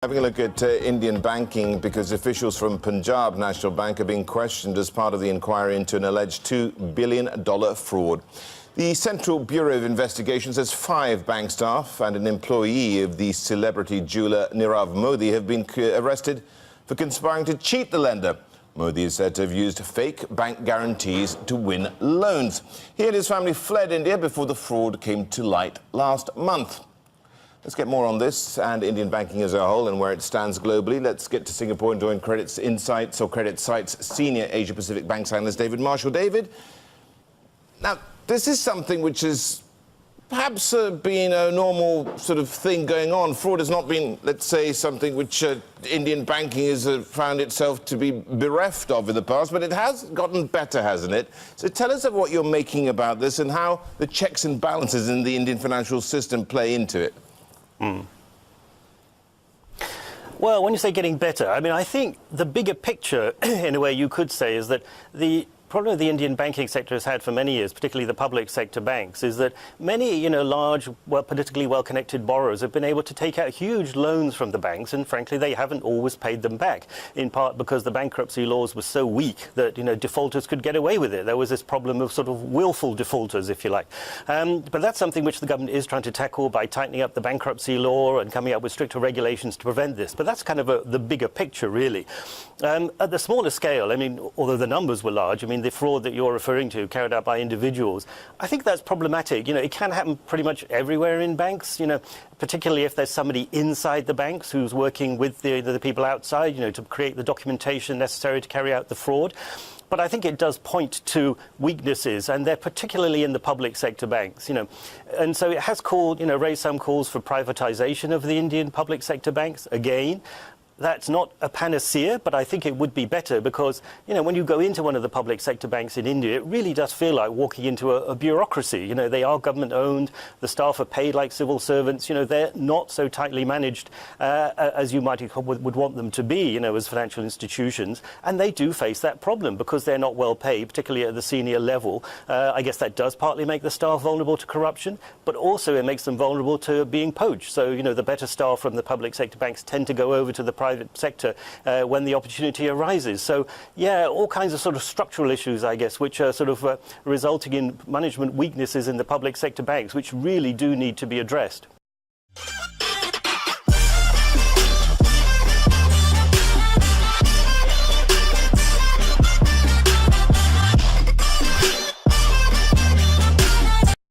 Having a look at Indian banking, because officials from Punjab National Bank are being questioned as part of the inquiry into an alleged $2 billion fraud. The Central Bureau of Investigation says 5 bank staff and an employee of the celebrity jeweller Nirav Modi have been arrested for conspiring to cheat the lender. Modi is said to have used fake bank guarantees to win loans. He and his family fled India before the fraud came to light last month. Let's get more on this and Indian banking as a whole and where it stands globally. Let's get to Singapore and join Credit Sight's senior Asia-Pacific banks analyst, David Marshall. David, now, this is something which has perhaps been a normal sort of thing going on. Fraud has not been, let's say, something which Indian banking has found itself to be bereft of in the past, but it has gotten better, hasn't it? So tell us of what you're making about this and how the checks and balances in the Indian financial system play into it. Well, when you say getting better, I mean, I think the bigger picture, in a way you could say, is that the problem the Indian banking sector has had for many years, particularly the public sector banks, is that many, large, politically well-connected borrowers have been able to take out huge loans from the banks, and frankly, they haven't always paid them back, in part because the bankruptcy laws were so weak that, defaulters could get away with it. There was this problem of sort of willful defaulters, if you like. But that's something which the government is trying to tackle by tightening up the bankruptcy law and coming up with stricter regulations to prevent this. But that's kind of the bigger picture, really. At the smaller scale, I mean, although the numbers were large, I mean, the fraud that you're referring to, carried out by individuals, I think that's problematic. It can happen pretty much everywhere in banks, particularly if there's somebody inside the banks who's working with the people outside, to create the documentation necessary to carry out the fraud. But I think it does point to weaknesses, and they're particularly in the public sector banks, And so it has raised some calls for privatization of the Indian public sector banks. Again, that's not a panacea, but I think it would be better because, when you go into one of the public sector banks in India, it really does feel like walking into a bureaucracy. They are government-owned, the staff are paid like civil servants, they're not so tightly managed as you would want them to be, as financial institutions. And they do face that problem because they're not well paid, particularly at the senior level. I guess that does partly make the staff vulnerable to corruption, but also it makes them vulnerable to being poached. So, the better staff from the public sector banks tend to go over to the private sector when the opportunity arises. So, yeah, all kinds of sort of structural issues, I guess, which are sort of resulting in management weaknesses in the public sector banks, which really do need to be addressed.